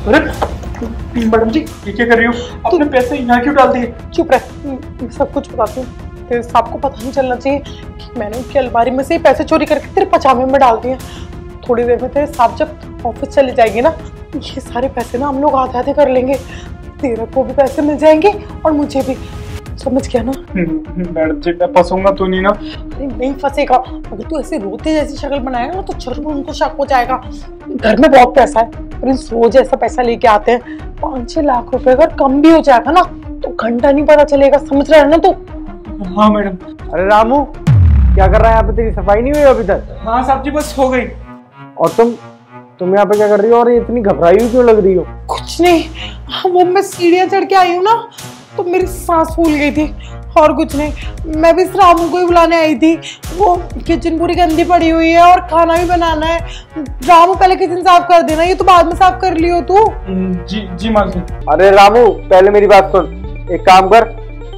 अरे मैडम जी, ये क्या कर रही हो? अपने पैसे यहाँ क्यों डाल दिए? चुप रह, मैं सब कुछ बताती हूँ। तेरे साहब को पता नहीं चलना चाहिए कि मैंने उनकी अलमारी में से ही पैसे चोरी करके तेरे पजामे में डाल दिए। थोड़ी देर में तेरे साहब जब ऑफिस चले जाएंगे ना, ये सारे पैसे ना हम लोग आधे आधे कर लेंगे। तेरे को भी पैसे मिल जाएंगे और मुझे भी, समझ गया ना? मैडम जी, मैं फंसूंगा तो नहीं ना? अरे नहीं फंसेगा। अगर तू ऐसे रोते जैसी शक्ल बनाएगा ना तो जरूर उनको शक हो जाएगा। घर में बहुत पैसा है, प्रिंस रोज ऐसा पैसा लेके आते हैं। 5-6 लाख रुपए अगर कम भी हो जाएगा ना तो घंटा नहीं पता चलेगा, समझ रहा है ना तू? हाँ मैडम। अरे रामू, क्या कर रहा है यहाँ पे? तेरी सफाई नहीं हुई अभी तक? हाँ साहब जी, बस हो गई। और तुम यहाँ पे क्या कर रही हो और इतनी घबराई हुई क्यों लग रही हो? कुछ नहीं, वो मैं सीढ़ियाँ चढ़ के आई हूँ ना तो मेरी सांस फूल गई थी, और कुछ नहीं। मैं भी इस रामू को ही बुलाने आई थी। वो किचन पूरी गंदी पड़ी हुई है और खाना भी बनाना है। रामू पहले किचन साफ कर देना, ये तो बाद में साफ कर लियो तू। जी जी मालकिन। अरे रामू, पहले मेरी बात सुन। एक काम कर,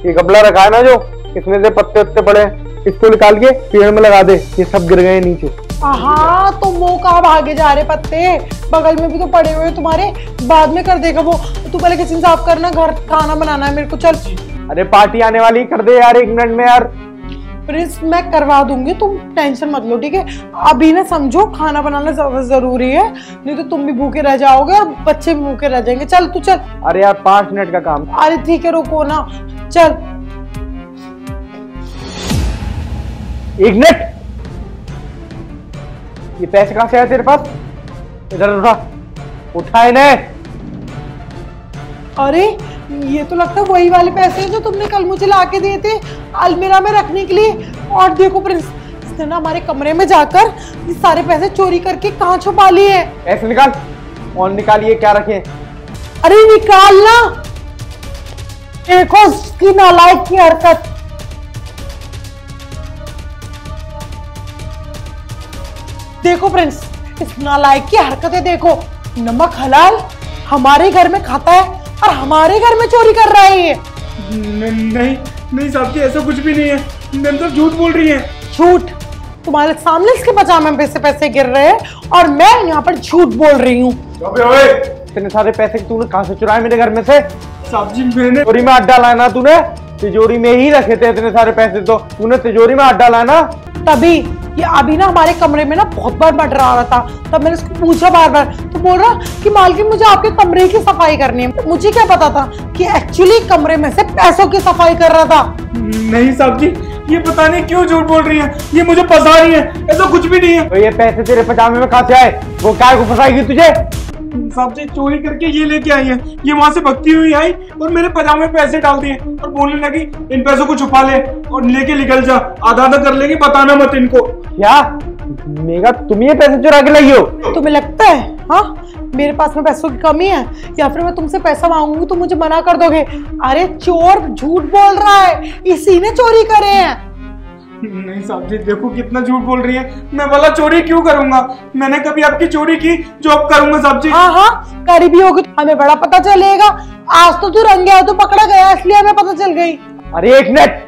ये गमला रखा है ना जो, इसमें से पत्ते उत्ते पड़े, इसको निकाल के पेड़ में लगा दे। ये सब गिर गए नीचे। हाँ तो वो कहाँ भागे जा रहे पत्ते? बगल में भी तो पड़े हुए तुम्हारे, बाद में कर देगा वो। तू पहले किचन साफ करना, घर खाना बनाना है मेरे को। चल। अरे पार्टी आने वाली, कर दे यार 1 मिनट में यार। प्रिंस मैं करवा दूंगी, तुम टेंशन मत लो, ठीक है? अभी ना समझो खाना बनाना ज्यादा जरूरी है, नहीं तो तुम भी भूखे रह जाओगे और बच्चे भी भूखे रह जाएंगे। चल तू चल। अरे यार 5 मिनट का काम। अरे ठीक है, रुको ना। चल। 1 मिनट। ये पैसे कहाँ से आए तेरे पास? इधर उठा इन्हें। अरे ये तो लगता है वही वाले पैसे हैं जो तुमने कल मुझे लाके दिए थे अलमीरा में रखने के लिए। और देखो प्रिंस, इसने ना हमारे कमरे में जाकर ये सारे पैसे चोरी करके कहाँ छुपा लिए हैं। ऐसे निकाल। और निकालिए, क्या रखे? अरे निकालना। देखो उसकी नालायक की हरकत। देखो प्रिंस, इस नालायक की हरकतें देखो। नमक हलाल हमारे घर में खाता है और हमारे घर में चोरी कर रहा है ये। नहीं नहीं साहब जी, ऐसा कुछ भी नहीं है। मैम तो झूठ बोल रही है। झूठ? तुम्हारे सामने इसके पजामे में से पैसे गिर रहे हैं और मैं यहाँ पर झूठ बोल रही हूँ। इतने सारे पैसे तूने कहाँ से चुराए मेरे घर में से? साहब जी मैंने तिजोरी में हाथ डाला है ना तूने? तिजोरी में ही रखे थे इतने सारे पैसे, तो तूने तिजोरी में हाथ डाला है ना? तभी ये अभी ना हमारे कमरे में ना बहुत बार मटर आ रहा था, तब मैंने उसको पूछा बार बार, तो बोल रहा कि मालकिन मुझे आपके कमरे की सफाई करनी है। मुझे क्या पता था कि एक्चुअली कमरे में से पैसों की सफाई कर रहा था। नहीं साहब जी, ये पता नहीं क्यों झूठ बोल रही है, ये मुझे फंसा रही है। ऐसा कुछ भी नहीं है। तो ये पैसे तेरे पजामे में कहाँ से आए? वो काय को फंसाएगी तुझे? साहब जी चोरी करके ये लेके आई है। ये वहां से भगती हुई आई और मेरे पजामे में पैसे डाल दिए और बोलने लगी इन पैसों को छुपा ले और लेके निकल जा, आधा आधा कर लेगी, बताना मत इनको। क्या मेगा, तुम ये पैसे चुरा के लाई हो? तुम्हें लगता है हाँ मेरे पास में पैसों की कमी है, या फिर मैं तुमसे पैसा मांगूंगी तो मुझे मना कर दोगे? अरे चोर झूठ बोल रहा है, इसी ने चोरी करे हैं। नहीं साहब जी, देखो कितना झूठ बोल रही है। मैं वाला चोरी क्यों करूंगा? मैंने कभी आपकी चोरी की जो अब करूंगा साहब जी। हाँ हाँ करी भी होगी, हमें बड़ा पता चलेगा। आज तो तू रंग गया, तो पकड़ा गया, इसलिए हमें पता चल गई। अरे 1 मिनट,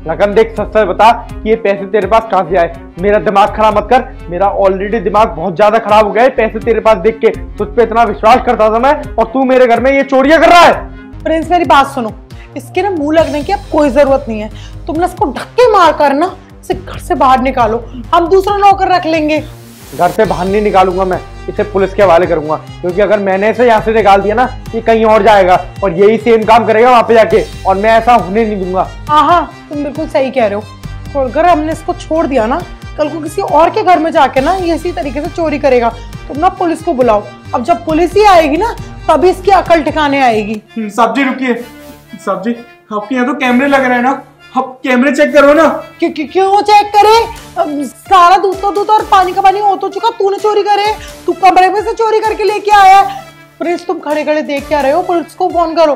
रकम देख, सच बता कि ये पैसे तेरे पास कहाँ से आए? मेरा दिमाग खराब मत कर, मेरा ऑलरेडी दिमाग बहुत ज्यादा खराब हो गया है पैसे तेरे पास देख के। तुझ पे इतना विश्वास करता था मैं, और तू मेरे घर में ये चोरियां कर रहा है। प्रिंस मेरी बात सुनो, इसके ना मुंह लगने की अब कोई जरूरत नहीं है। तुम ना इसको धक्के मार कर ना इसे घर से बाहर निकालो, हम दूसरा नौकर रख लेंगे। घर से बाहर नहीं निकालूंगा मैं, इसे पुलिस के हवाले करूंगा, क्योंकि अगर मैंने इसे यहाँ से निकाल दिया ना, ये कहीं और जाएगा और यही सेम काम करेगा वहां पे जाके, और मैं ऐसा होने नहीं दूंगा। हाँ तुम बिल्कुल सही कह रहे हो। और अगर हमने इसको छोड़ दिया ना, कल को किसी और के घर में जाके ना ये इसी तरीके से चोरी करेगा, तुम ना पुलिस को बुलाओ। अब जब पुलिस ही आएगी ना तभी इसकी अकल ठिकाने आएगी। साहब जी रुकिए, साहब जी आपके यहाँ तो कैमरे लग रहे हैं ना, आप कैमरे चेक करो ना। क्यों चेक करे? सारा दूध का दूध और पानी का पानी हो तो चुका, तूने चोरी करे, तू कमरे में से चोरी करके लेके आया। पुलिस तुम खड़े खड़े देख क्या रहे हो? पुलिस को फोन करो।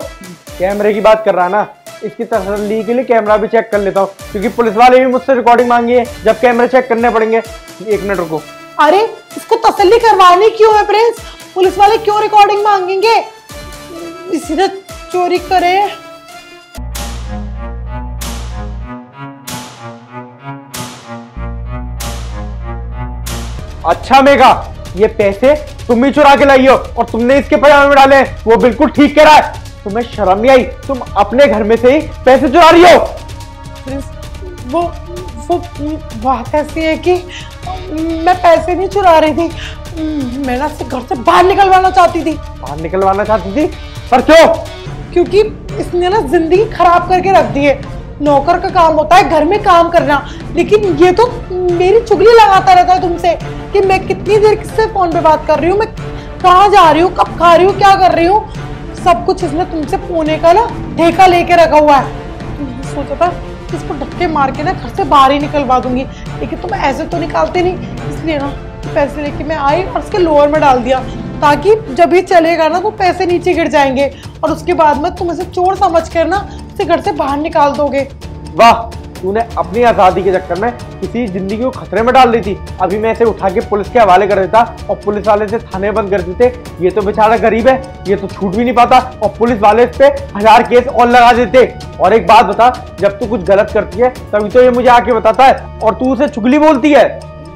कैमरे की बात कर रहा ना, इसकी तसल्ली के लिए कैमरा भी चेक कर लेता हूँ, क्योंकि पुलिस वाले भी मुझसे रिकॉर्डिंग मांगी है, जब कैमरे चेक करने पड़ेंगे। 1 मिनट रुको। अरे इसको तसल्ली करवानी क्यों है प्रिंस? पुलिस वाले क्यों रिकॉर्डिंग मांगेंगे? इसी ने चोरी करे। अच्छा मेघा, ये पैसे तुम ही चुरा के लाई हो और तुमने इसके पजामे में डाले हैं। वो बिल्कुल ठीक कह रहा है, तुम्हें शर्म नहीं आई? तुम अपने घर में से ही पैसे चुरा रही हो। प्रिंस, वो बात ऐसी है कि मैं पैसे नहीं चुरा रही थी, मैं ना इसे घर से बाहर निकलवाना चाहती थी। बाहर निकलवाना चाहती थी? पर क्यों? क्योंकि इसने ना जिंदगी खराब करके रख दी है। नौकर का काम होता है घर में काम करना, लेकिन ये तो मेरी चुगली लगाता रहता है तुमसे कि मैं कितनी देर किससे फोन पे बात कर रही हूँ, मैं कहाँ जा रही हूँ, कब खा रही हूँ, क्या कर रही हूँ, सब कुछ इसने तुमसे पुणे का ना ठेका लेके रखा हुआ है। मैंने सोचा था कि इसको धक्के मार के ना घर से बाहर ही निकलवा दूंगी, लेकिन तुम ऐसे तो निकालते नहीं, इसलिए ना पैसे लेके मैं आई और उसके लोअर में डाल दिया, ताकि जब ये चलेगा ना तो पैसे नीचे गिर जाएंगे और उसके बाद में तुम इसे चोर समझ कर ना इसे घर से बाहर निकाल दोगे। वाह, तूने अपनी आजादी के चक्कर में किसी जिंदगी को खतरे में डाल दी थी। अभी मैं इसे उठा के पुलिस के हवाले कर देता और पुलिस वाले से थाने बंद कर देते। ये तो बेचारा गरीब है, ये तो छूट भी नहीं पाता और पुलिस वाले इस पे 1000 केस और लगा देते। और एक बात बता, जब तू कुछ गलत करती है तभी तो ये मुझे आके बताता है और तू उसे चुगली बोलती है।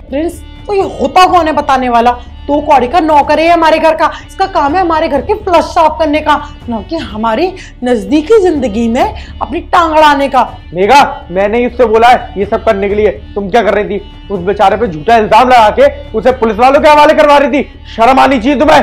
प्रिंस, तो ये होता कौन है बताने वाला? तो कौड़ी का नौकर है हमारे घर का, इसका काम है हमारे घर के फ्लश साफ करने का, ना कि हमारी नजदीकी जिंदगी में अपनी टांग अड़ाने का। मेघा, मैंने ही उससे बोला है ये सब करने के लिए। तुम क्या कर रही थी? उस बेचारे पे झूठा इल्जाम लगा के उसे पुलिस वालों के हवाले करवा रही थी। शर्म आनी चाहिए तुम्हें।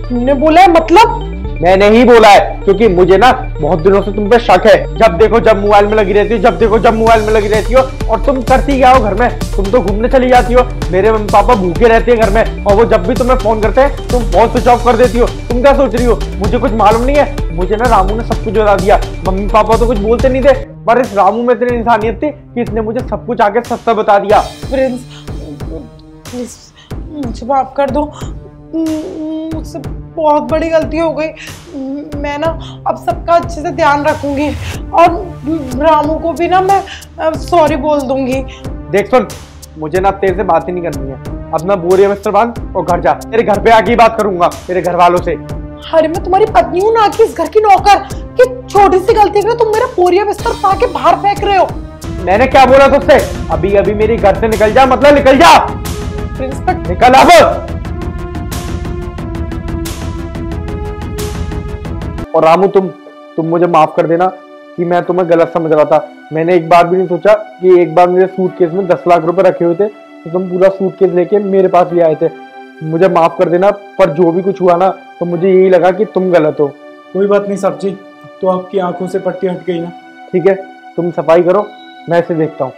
तुमने बोला है मतलब? मैंने ही बोला है, क्योंकि मुझे ना बहुत दिनों से तुम पे शक है। जब देखो जब मोबाइल में लगी रहती हो, जब देखो जब मोबाइल में लगी रहती हो। और तुम करती क्या हो घर में? तुम तो घूमने चली जाती हो। मेरे मम्मी पापा भूखे रहते हैं घर में और वो जब भी तुम्हें फोन करते हैं तुम फोन स्विच ऑफ कर देती हो। तुम क्या सोच रही हो मुझे कुछ मालूम नहीं है? मुझे ना रामू ने सब कुछ बता दिया। मम्मी पापा तो कुछ बोलते नहीं थे, पर इस रामू में इतनी इंसानियत थी कि इसने मुझे सब कुछ आके सच्चा बता दिया। प्रिंस, प्लीज मुझे माफ कर दो, मुझसे बहुत बड़ी गलती हो गई। मैं ना अब सबका अच्छे से ध्यान रखूंगी और रामू को भी ना मैं सॉरी बोल दूंगी। देख सुन, मुझे ना तेरे से बात ही नहीं करनी है। अपना बोरिया बिस्तर बांध और घर जा। तेरे घर पे आके ही बात करूंगा तेरे घर वालों से। अरे मैं तुम्हारी पत्नी हूँ, ना कि इस घर की नौकर कि छोटी सी गलती के तुम मेरा बोरिया बिस्तर उठा के बाहर फेंक रहे हो। मैंने क्या बोला तुझसे? अभी अभी मेरे घर से निकल जा, मतलब निकल जा। प्रिंस, निकल अब। और रामू, तुम मुझे माफ कर देना कि मैं तुम्हें गलत समझ रहा था। मैंने एक बार भी नहीं सोचा कि एक बार मेरे सूटकेस में 10 लाख रुपए रखे हुए थे तो तुम पूरा सूटकेस लेके मेरे पास भी आए थे। मुझे माफ कर देना, पर जो भी कुछ हुआ ना तो मुझे यही लगा कि तुम गलत हो। कोई बात नहीं साहब जी, तो आपकी आंखों से पट्टी हट गई ना। ठीक है, तुम सफाई करो, मैं इसे देखता हूँ।